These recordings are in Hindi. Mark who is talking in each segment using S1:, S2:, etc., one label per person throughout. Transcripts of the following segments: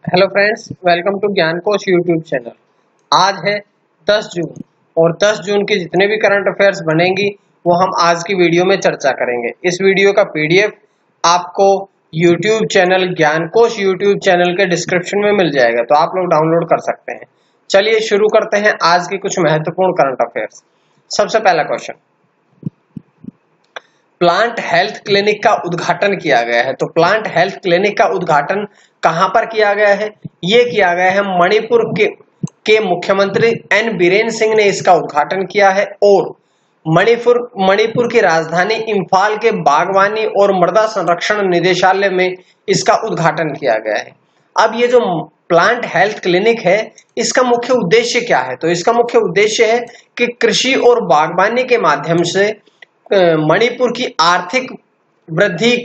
S1: हेलो फ्रेंड्स, वेलकम टू ज्ञान कोश यूट्यूब चैनल। आज है 10 जून और 10 जून की जितने भी करंट अफेयर्स बनेंगी वो हम आज की वीडियो में चर्चा करेंगे। इस वीडियो का पीडीएफ आपको यूट्यूब चैनल ज्ञान कोश यूट्यूब चैनल के डिस्क्रिप्शन में मिल जाएगा, तो आप लोग डाउनलोड कर सकते हैं। चलिए शुरू करते हैं आज की कुछ महत्वपूर्ण करंट अफेयर्स। सबसे पहला क्वेश्चन, प्लांट हेल्थ क्लिनिक का उद्घाटन किया गया है। तो प्लांट हेल्थ क्लिनिक का उद्घाटन कहां पर किया गया है? ये किया गया है मणिपुर के मुख्यमंत्री एन बीरेन सिंह ने इसका उद्घाटन किया है और मणिपुर की राजधानी इंफाल के बागवानी और मृदा संरक्षण निदेशालय में इसका उद्घाटन किया गया है। अब ये जो प्लांट हेल्थ क्लिनिक है, इसका मुख्य उद्देश्य क्या है? तो इसका मुख्य उद्देश्य है कि कृषि और बागवानी के माध्यम से मणिपुर की आर्थिक वृद्धि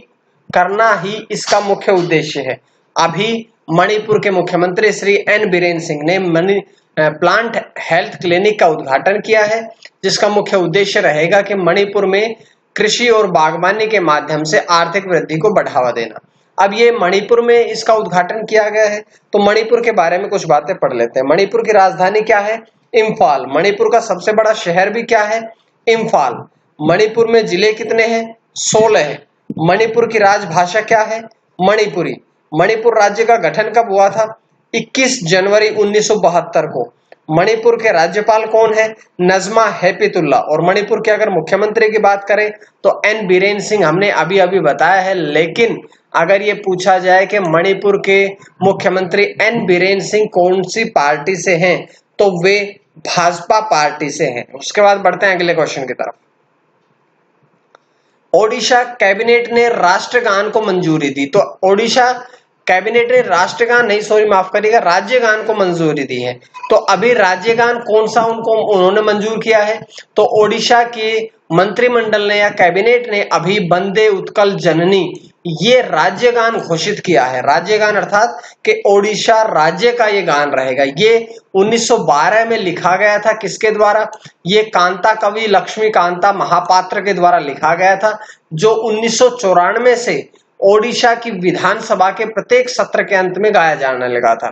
S1: करना ही इसका मुख्य उद्देश्य है। अभी मणिपुर के मुख्यमंत्री श्री एन बीरेन सिंह ने प्लांट हेल्थ क्लिनिक का उद्घाटन किया है, जिसका मुख्य उद्देश्य रहेगा कि मणिपुर में कृषि और बागवानी के माध्यम से आर्थिक वृद्धि को बढ़ावा देना। अब ये मणिपुर में इसका उद्घाटन किया गया है, तो मणिपुर के बारे में कुछ बातें पढ़ लेते हैं। मणिपुर की राजधानी क्या है? इम्फाल। मणिपुर का सबसे बड़ा शहर भी क्या है? इम्फाल। मणिपुर में जिले कितने हैं? 16 है। मणिपुर की राजभाषा क्या है? मणिपुरी। मणिपुर राज्य का गठन कब हुआ था? 21 जनवरी 1972 को। मणिपुर के राज्यपाल कौन है? नजमा हेपतुल्ला। और मणिपुर के अगर मुख्यमंत्री की बात करें तो एन बीरेन सिंह, हमने अभी अभी बताया है। लेकिन अगर ये पूछा जाए कि मणिपुर के मुख्यमंत्री एन बीरेन सिंह कौन सी पार्टी से हैं, तो वे भाजपा पार्टी से हैं। उसके बाद बढ़ते हैं अगले क्वेश्चन की तरफ। ओडिशा कैबिनेट ने राष्ट्रगान को मंजूरी दी। तो ओडिशा कैबिनेट ने राष्ट्रगान नहीं, सॉरी माफ करिएगा, राज्यगान को मंजूरी दी है। तो अभी राज्यगान कौन सा उन्होंने मंजूर किया है? तो ओडिशा के मंत्रिमंडल ने या कैबिनेट ने अभी वंदे उत्कल जननी ये राज्यगान घोषित किया है। राज्यगान अर्थात कि ओडिशा राज्य का ये गान रहेगा। ये 1912 में लिखा गया था। किसके द्वारा? ये कांता कवि लक्ष्मी कांता महापात्र के द्वारा लिखा गया था, जो 1994 से ओडिशा की विधानसभा के प्रत्येक सत्र के अंत में गाया जाने लगा था।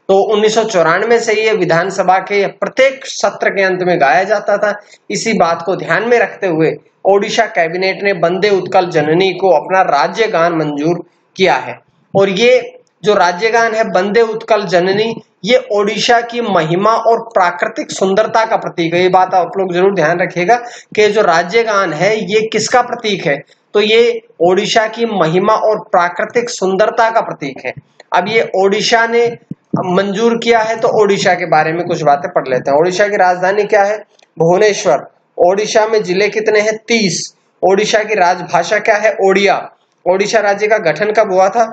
S1: तो 1994 से ये विधानसभा के प्रत्येक सत्र के अंत में गाया जाता था। इसी बात को ध्यान में रखते हुए ओडिशा कैबिनेट ने वंदे उत्कल जननी को अपना राज्य गान मंजूर किया है। और ये जो राज्य गान है वंदे उत्कल जननी, ये ओडिशा की महिमा और प्राकृतिक सुंदरता का प्रतीक है। ये बात आप लोग जरूर ध्यान रखिएगा कि जो राज्य गान है ये किसका प्रतीक है? तो ये ओडिशा की महिमा और प्राकृतिक सुंदरता का प्रतीक है। अब ये ओडिशा ने मंजूर किया है, तो ओडिशा के बारे में कुछ बातें पढ़ लेते हैं। ओडिशा की राजधानी क्या है? भुवनेश्वर। ओडिशा में जिले कितने हैं? 30। ओडिशा की राजभाषा क्या है? ओडिया। ओडिशा राज्य का गठन कब हुआ था?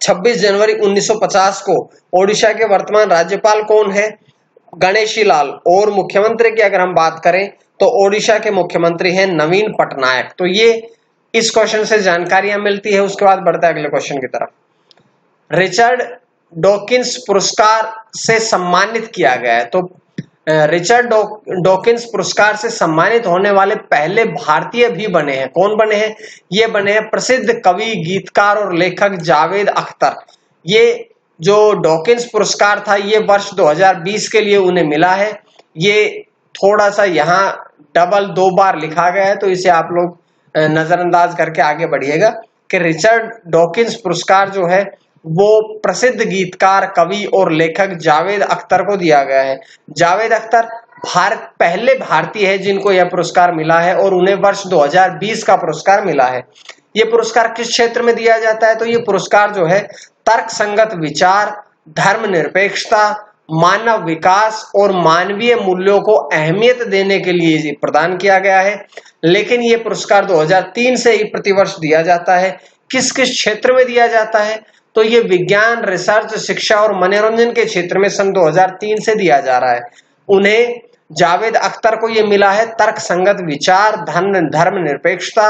S1: 26 जनवरी 1950 को। ओडिशा के वर्तमान राज्यपाल कौन है? गणेशी लाल। और मुख्यमंत्री की अगर हम बात करें तो ओडिशा के मुख्यमंत्री हैं नवीन पटनायक। तो ये इस क्वेश्चन से जानकारियां मिलती है। उसके बाद बढ़ता है अगले क्वेश्चन की तरफ। रिचर्ड डॉकिंस पुरस्कार से सम्मानित किया गया है। तो रिचर्ड डॉकिंस पुरस्कार से सम्मानित होने वाले पहले भारतीय भी बने हैं। कौन बने हैं? ये बने हैं प्रसिद्ध कवि, गीतकार और लेखक जावेद अख्तर। ये जो डॉकिंस पुरस्कार था ये वर्ष 2020 के लिए उन्हें मिला है। ये थोड़ा सा यहाँ डबल 2 बार लिखा गया है, तो इसे आप लोग नजरअंदाज करके आगे बढ़िएगा कि रिचर्ड डॉकिंस पुरस्कार जो है वो प्रसिद्ध गीतकार, कवि और लेखक जावेद अख्तर को दिया गया है। जावेद अख्तर पहले भारतीय है जिनको यह पुरस्कार मिला है और उन्हें वर्ष 2020 का पुरस्कार मिला है। ये पुरस्कार किस क्षेत्र में दिया जाता है? तो ये पुरस्कार जो है तर्कसंगत विचार, धर्मनिरपेक्षता, मानव विकास और मानवीय मूल्यों को अहमियत देने के लिए प्रदान किया गया है। लेकिन ये पुरस्कार 2003 से ही प्रतिवर्ष दिया जाता है। किस किस क्षेत्र में दिया जाता है? तो ये विज्ञान, रिसर्च, शिक्षा और मनोरंजन के क्षेत्र में सन 2003 से दिया जा रहा है। उन्हें जावेद अख्तर को ये मिला है तर्कसंगत विचार, धर्मनिरपेक्षता,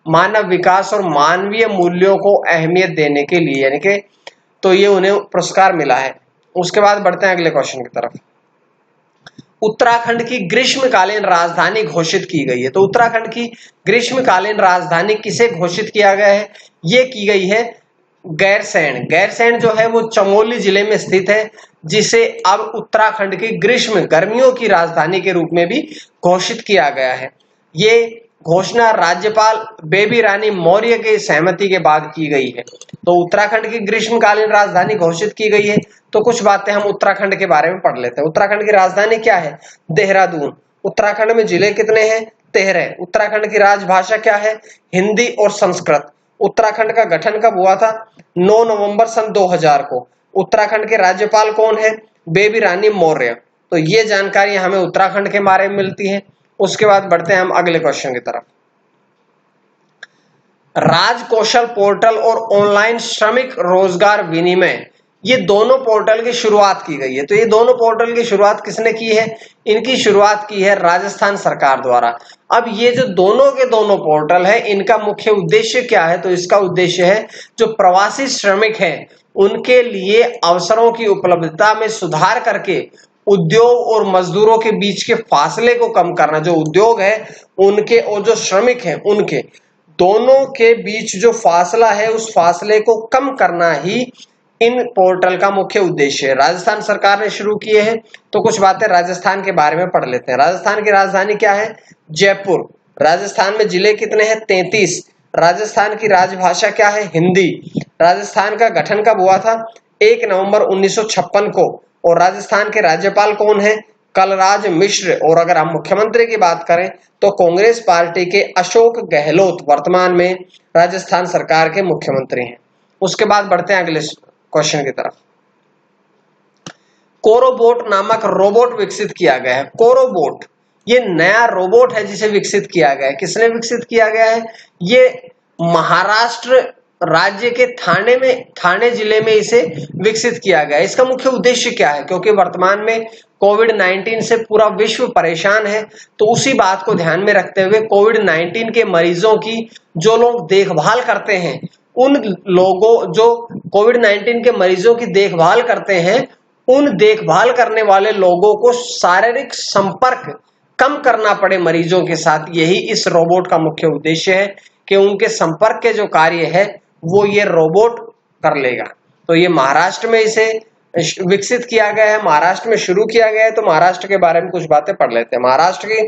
S1: मानव विकास और मानवीय मूल्यों को अहमियत देने के लिए, यानी कि तो ये उन्हें पुरस्कार मिला है। उसके बाद बढ़ते हैं अगले क्वेश्चन की तरफ। उत्तराखंड की ग्रीष्मकालीन राजधानी घोषित की गई है। तो उत्तराखंड की ग्रीष्मकालीन राजधानी किसे घोषित किया गया है? ये की गई है गैरसैंण जो है वो चमोली जिले में स्थित है, जिसे अब उत्तराखंड की ग्रीष्म गर्मियों की राजधानी के रूप में भी घोषित किया गया है। ये घोषणा राज्यपाल बेबी रानी मौर्य के सहमति के बाद की गई है। तो उत्तराखंड की ग्रीष्मकालीन राजधानी घोषित की गई है। तो कुछ बातें हम उत्तराखंड के बारे में पढ़ लेते हैं। उत्तराखंड की राजधानी क्या है? देहरादून। उत्तराखंड में जिले कितने हैं? 13। उत्तराखंड की राजभाषा क्या है? हिंदी और संस्कृत। उत्तराखंड का गठन कब हुआ था? 9 नवंबर सन 2000 को। उत्तराखंड के राज्यपाल कौन है? बेबी रानी मौर्य। तो ये जानकारी हमें उत्तराखंड के बारे में मिलती है। उसके बाद बढ़ते हैं हम अगले क्वेश्चन की तरफ। राजकौशल पोर्टल और ऑनलाइन श्रमिक रोजगार विनिमय, ये दोनों पोर्टल की शुरुआत की गई है। तो ये दोनों पोर्टल की शुरुआत किसने की है? इनकी शुरुआत की है राजस्थान सरकार द्वारा। अब ये जो दोनों के दोनों पोर्टल है, इनका मुख्य उद्देश्य क्या है? तो इसका उद्देश्य है जो प्रवासी श्रमिक हैं उनके लिए अवसरों की उपलब्धता में सुधार करके उद्योग और मजदूरों के बीच के फासले को कम करना। जो उद्योग है उनके और जो श्रमिक हैं उनके दोनों के बीच जो फासला है उस फासले को कम करना ही इन पोर्टल का मुख्य उद्देश्य है। राजस्थान सरकार ने शुरू किए हैं। तो कुछ बातें राजस्थान के बारे में पढ़ लेते हैं। राजस्थान की राजधानी क्या है? जयपुर। राजस्थान में जिले कितने हैं? 33। राजस्थान की राजभाषा क्या है? हिंदी। राजस्थान का गठन कब हुआ था? 1 नवंबर 1956 को। और राजस्थान के राज्यपाल कौन है? कलराज मिश्र। और अगर हम मुख्यमंत्री की बात करें तो कांग्रेस पार्टी के अशोक गहलोत वर्तमान में राजस्थान सरकार के मुख्यमंत्री हैं। उसके बाद बढ़ते हैं अगले क्वेश्चन की तरफ। कोरोबोट नामक रोबोट विकसित किया गया है। कोरोबोट ये नया रोबोट है जिसे विकसित किया गया है। किसने विकसित किया गया है? ये महाराष्ट्र राज्य के थाने जिले में इसे विकसित किया गया है। इसका मुख्य उद्देश्य क्या है? क्योंकि वर्तमान में कोविड-19 से पूरा विश्व परेशान है, तो उसी बात को ध्यान में रखते हुए कोविड-19 के मरीजों की जो लोग देखभाल करते हैं, उन लोगों जो कोविड-19 के मरीजों की देखभाल करते हैं, उन देखभाल करने वाले लोगों को शारीरिक संपर्क कम करना पड़े मरीजों के साथ, यही इस रोबोट का मुख्य उद्देश्य है कि उनके संपर्क के जो कार्य है वो ये रोबोट कर लेगा। तो ये महाराष्ट्र में इसे विकसित किया गया है, महाराष्ट्र में शुरू किया गया है। तो महाराष्ट्र के बारे में कुछ बातें पढ़ लेते हैं। महाराष्ट्र के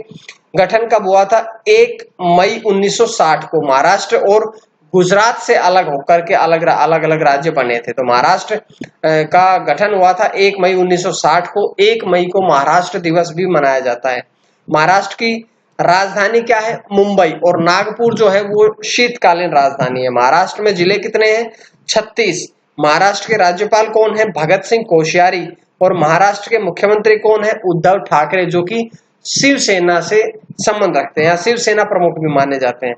S1: गठन कब हुआ था? 1 मई 1960 को। महाराष्ट्र और गुजरात से अलग होकर के अलग अलग राज्य बने थे। तो महाराष्ट्र का गठन हुआ था 1 मई 1960 को। 1 मई को महाराष्ट्र दिवस भी मनाया जाता है। महाराष्ट्र की राजधानी क्या है? मुंबई। और नागपुर जो है वो शीतकालीन राजधानी है। महाराष्ट्र में जिले कितने हैं? 36। महाराष्ट्र के राज्यपाल कौन है? भगत सिंह कोश्यारी। और महाराष्ट्र के मुख्यमंत्री कौन है? उद्धव ठाकरे, जो कि शिवसेना से संबंध रखते हैं या शिवसेना प्रमुख भी माने जाते हैं।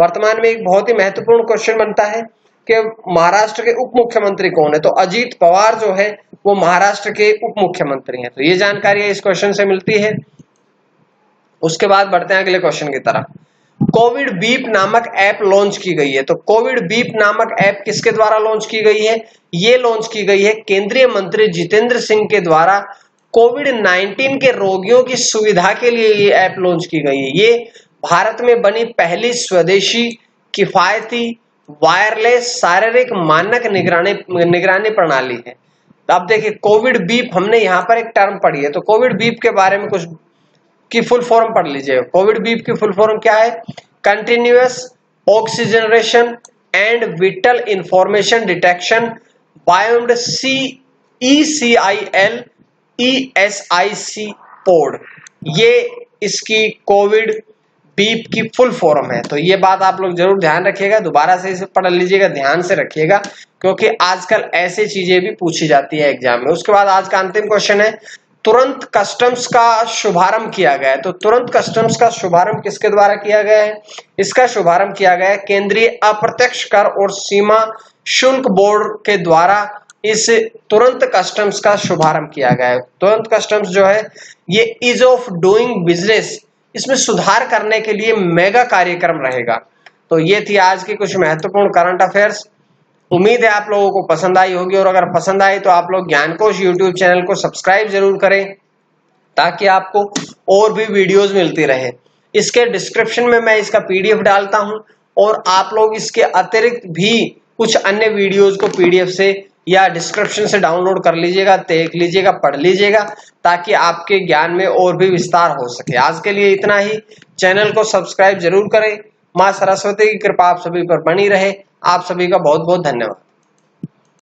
S1: वर्तमान में एक बहुत ही महत्वपूर्ण क्वेश्चन बनता है कि महाराष्ट्र के उप मुख्यमंत्री कौन है? तो अजीत पवार जो है वो महाराष्ट्र के उप मुख्यमंत्री हैं। तो ये जानकारी इस क्वेश्चन से मिलती है। उसके बाद बढ़ते हैं अगले क्वेश्चन की तरफ। कोविड बीप नामक ऐप लॉन्च की गई है। तो कोविड बीप नामक ऐप किसके द्वारा लॉन्च की गई है? ये लॉन्च की गई है केंद्रीय मंत्री जितेंद्र सिंह के द्वारा। कोविड-19 के रोगियों की सुविधा के लिए ये ऐप लॉन्च की गई है। ये भारत में बनी पहली स्वदेशी किफायती वायरलेस शारीरिक मानक निगरानी प्रणाली है। तो अब देखिए कोविड बीप, हमने यहाँ पर एक टर्म पढ़ी है। तो कोविड बीप के बारे में कुछ की फुल फॉर्म पढ़ लीजिए। कोविड बीप की फुल फॉर्म क्या है? Continuous oxygenation and vital information detection biomed ECIL ESIC pod, ये इसकी कोविड बीप की फुल फॉर्म है। तो ये बात आप लोग जरूर ध्यान रखिएगा, दोबारा से इसे पढ़ लीजिएगा, ध्यान से रखिएगा, क्योंकि आजकल ऐसी चीजें भी पूछी जाती है एग्जाम में। उसके बाद आज का अंतिम क्वेश्चन है, तुरंत कस्टम्स का शुभारंभ किया गया है। तो तुरंत कस्टम्स का शुभारंभ किसके द्वारा किया गया है? इसका शुभारंभ किया गया है केंद्रीय अप्रत्यक्ष कर और सीमा शुल्क बोर्ड के द्वारा। इस तुरंत कस्टम्स का शुभारंभ किया गया है। तुरंत कस्टम्स जो है ये ईज ऑफ डूइंग बिजनेस, इसमें सुधार करने के लिए मेगा कार्यक्रम रहेगा। तो ये थी आज की कुछ महत्वपूर्ण करंट अफेयर्स। उम्मीद है आप लोगों को पसंद आई होगी, और अगर पसंद आई तो आप लोग ज्ञानकोश यूट्यूब चैनल को सब्सक्राइब जरूर करें ताकि आपको और भी वीडियोस मिलती रहे। इसके डिस्क्रिप्शन में मैं इसका PDF डालता हूं, और आप लोग इसके अतिरिक्त भी कुछ अन्य वीडियोज को पीडीएफ से या डिस्क्रिप्शन से डाउनलोड कर लीजिएगा, देख लीजिएगा, पढ़ लीजिएगा, ताकि आपके ज्ञान में और भी विस्तार हो सके। आज के लिए इतना ही। चैनल को सब्सक्राइब जरूर करें। माँ सरस्वती की कृपा आप सभी पर बनी रहे। आप सभी का बहुत बहुत धन्यवाद।